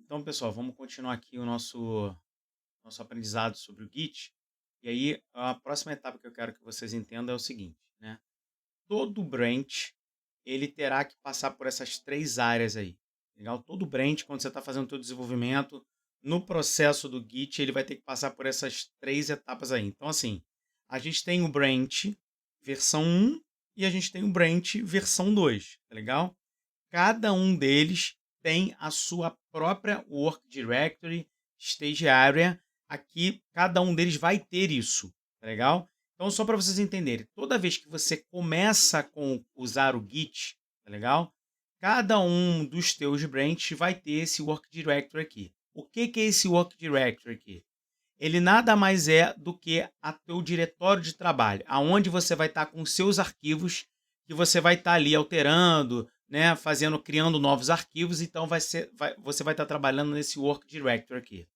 Então, pessoal, vamos continuar aqui o nosso aprendizado sobre o Git. E aí, a próxima etapa que eu quero que vocês entendam é o seguinte, né? Todo branch, ele terá que passar por essas três áreas aí. Legal? Todo branch, quando você está fazendo o seu desenvolvimento, no processo do Git, ele vai ter que passar por essas três etapas aí. Então, assim, a gente tem o branch versão um e a gente tem o branch versão 2, tá legal? Cada um deles tem a sua própria Work Directory, Stage Area. Aqui, cada um deles vai ter isso, tá legal? Então, só para vocês entenderem, toda vez que você começa com usar o Git, tá legal? Cada um dos teus branches vai ter esse Work Directory aqui. O que é esse Work Directory aqui? Ele nada mais é do que a teu diretório de trabalho, aonde você vai estar com seus arquivos que você vai estar ali alterando, né, criando novos arquivos, então você vai estar trabalhando nesse Work Directory aqui.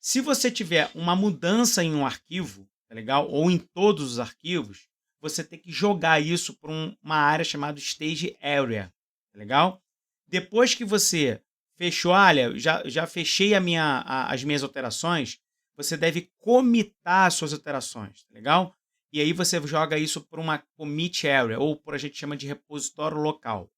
Se você tiver uma mudança em um arquivo, tá legal? Ou em todos os arquivos, você tem que jogar isso para uma área chamada Stage Area, tá legal? Depois que você fechou, olha, já fechei as minhas alterações, você deve comitar as suas alterações, tá legal? E aí você joga isso para uma commit area, ou por a gente chama de repositório local.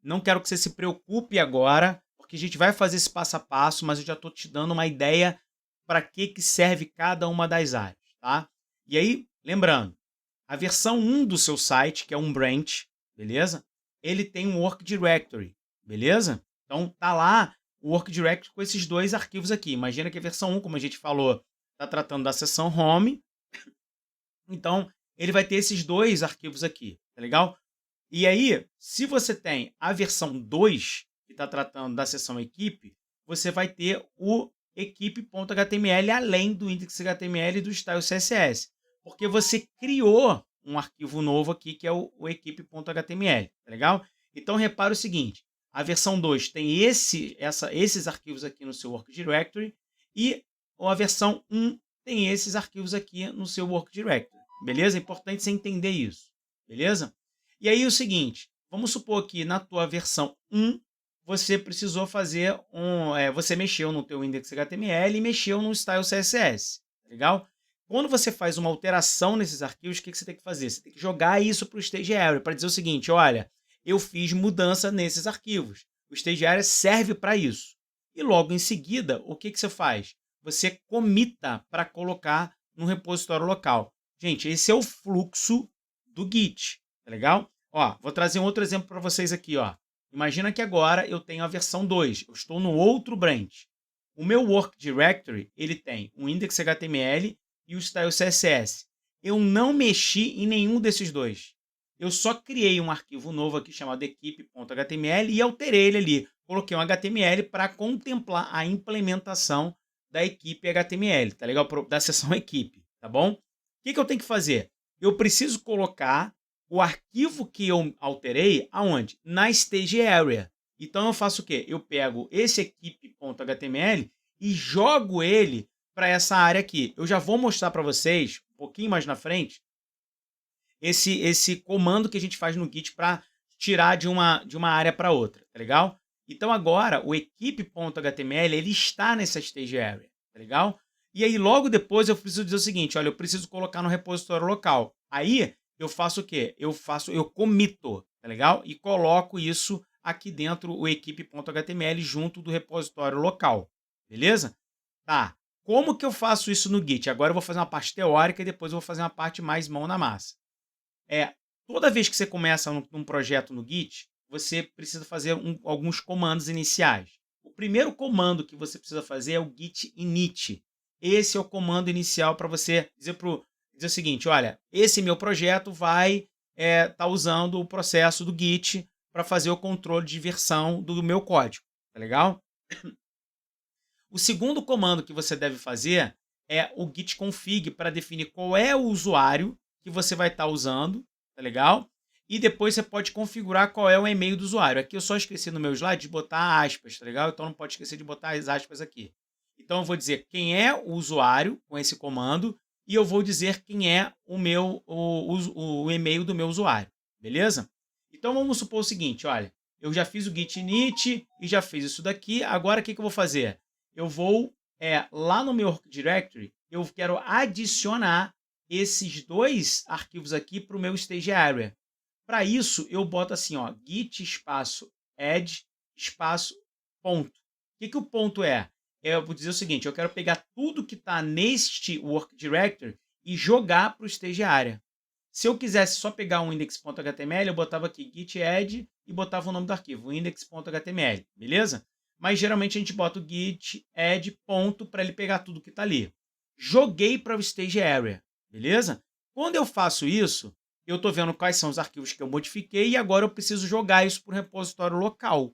Não quero que você se preocupe agora, porque a gente vai fazer esse passo a passo, mas eu já estou te dando uma ideia para que serve cada uma das áreas, tá? E aí, lembrando, a versão um do seu site, que é um branch, beleza? Ele tem um Work Directory, beleza? Então, tá lá o Work Directory com esses dois arquivos aqui. Imagina que a versão um, como a gente falou, está tratando da seção Home. Então, ele vai ter esses dois arquivos aqui, tá legal? E aí, se você tem a versão 2, que está tratando da seção equipe, você vai ter o equipe.html além do index.html e do style CSS. Porque você criou um arquivo novo aqui, que é o equipe.html, tá legal? Então, repara o seguinte, a versão 2 tem esses arquivos aqui no seu Work Directory e a versão 1 tem esses arquivos aqui no seu Work Directory, beleza? É importante você entender isso, beleza? E aí o seguinte, vamos supor que na tua versão 1, você precisou fazer você mexeu no teu index.html e mexeu no style CSS, legal? Quando você faz uma alteração nesses arquivos, o que você tem que fazer? Você tem que jogar isso para o Stage Area, para dizer o seguinte, olha, eu fiz mudança nesses arquivos. O Stage Area serve para isso. E logo em seguida, o que você faz? Você comita para colocar no repositório local. Gente, esse é o fluxo do Git. Tá legal? Ó, vou trazer um outro exemplo para vocês aqui, ó. Imagina que agora eu tenho a versão 2, eu estou no outro branch. O meu Work Directory, ele tem o index.html e o style CSS. Eu não mexi em nenhum desses dois. Eu só criei um arquivo novo aqui chamado equipe.html e alterei ele ali. Coloquei um HTML para contemplar a implementação da equipe HTML, tá legal? Da seção equipe, tá bom? O que eu tenho que fazer? Eu preciso colocar o arquivo que eu alterei, aonde? Na Stage Area. Então eu faço o quê? Eu pego esse equipe.html e jogo ele para essa área aqui. Eu já vou mostrar para vocês, um pouquinho mais na frente, esse comando que a gente faz no Git para tirar de uma área para outra, tá legal? Então agora o equipe.html ele está nessa Stage Area, tá legal? E aí logo depois eu preciso dizer o seguinte, olha, eu preciso colocar no repositório local. Aí eu faço o quê? Eu comito, tá legal? E coloco isso aqui dentro o equipe.html junto do repositório local, beleza? Tá. Como que eu faço isso no Git? Agora eu vou fazer uma parte teórica e depois eu vou fazer uma parte mais mão na massa. Toda vez que você começa num projeto no Git, você precisa fazer alguns comandos iniciais. O primeiro comando que você precisa fazer é o git init. Esse é o comando inicial para você dizer o seguinte, olha, esse meu projeto vai estar usando o processo do Git para fazer o controle de versão do meu código, tá legal? O segundo comando que você deve fazer é o git config para definir qual é o usuário que você vai estar usando, tá legal? E depois você pode configurar qual é o e-mail do usuário. Aqui eu só esqueci no meu slide de botar aspas, tá legal? Então não pode esquecer de botar as aspas aqui. Então eu vou dizer quem é o usuário com esse comando e eu vou dizer quem é o e-mail do meu usuário, beleza? Então vamos supor o seguinte, olha, eu já fiz o git init e já fiz isso daqui. Agora, o que que eu vou fazer? Eu vou lá no meu work directory, eu quero adicionar esses 2 arquivos aqui para o meu stage area. Para isso, eu boto assim, ó, git espaço add espaço ponto. O que que o ponto é? Eu vou dizer o seguinte, eu quero pegar tudo que está neste work directory e jogar para o stage area. Se eu quisesse só pegar um index.html, eu botava aqui git add e botava o nome do arquivo, index.html, beleza? Mas geralmente a gente bota o git add ponto para ele pegar tudo que está ali. Joguei para o stage area, beleza? Quando eu faço isso, eu estou vendo quais são os arquivos que eu modifiquei e agora eu preciso jogar isso para o repositório local.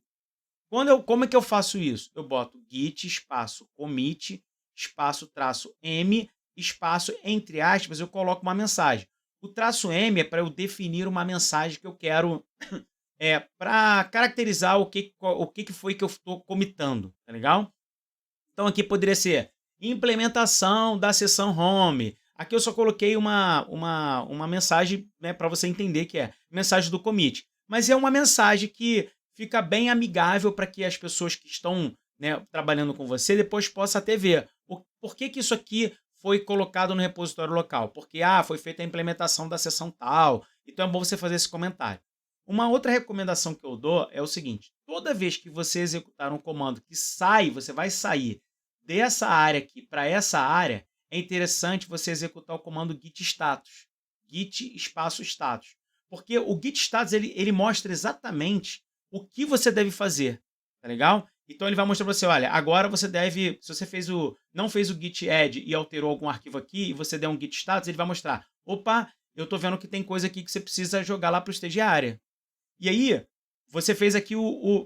Como é que eu faço isso? Eu boto git espaço commit espaço traço m espaço entre aspas, eu coloco uma mensagem. O traço m é para eu definir uma mensagem que eu quero para caracterizar o que foi que eu estou comitando, tá legal? Então aqui poderia ser implementação da seção home. Aqui eu só coloquei uma mensagem, né, para você entender que é mensagem do commit. Mas é uma mensagem que fica bem amigável para que as pessoas que estão, né, trabalhando com você depois possam até ver por que que isso aqui foi colocado no repositório local. Porque foi feita a implementação da seção tal. Então é bom você fazer esse comentário. Uma outra recomendação que eu dou é o seguinte: toda vez que você executar um comando que você vai sair dessa área aqui para essa área, é interessante você executar o comando git status. Git espaço status. Porque o git status ele mostra exatamente o que você deve fazer. Tá legal? Então ele vai mostrar para você, olha, agora você deve, se você não fez o git add e alterou algum arquivo aqui e você der um git status, ele vai mostrar, opa, eu tô vendo que tem coisa aqui que você precisa jogar lá para o stage area. E aí, você fez aqui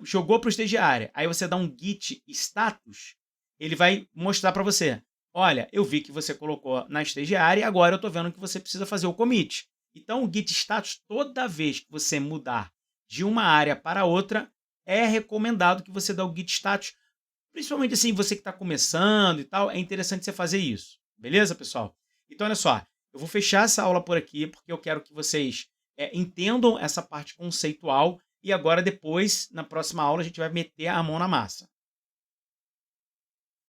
jogou para o stage area. Aí você dá um git status, ele vai mostrar para você, olha, eu vi que você colocou na stage area e agora eu estou vendo que você precisa fazer o commit. Então, o git status, toda vez que você mudar de uma área para outra, é recomendado que você dê o git status. Principalmente assim, você que está começando e tal, é interessante você fazer isso. Beleza, pessoal? Então, olha só, eu vou fechar essa aula por aqui, porque eu quero que vocês entendam essa parte conceitual e agora depois, na próxima aula, a gente vai meter a mão na massa.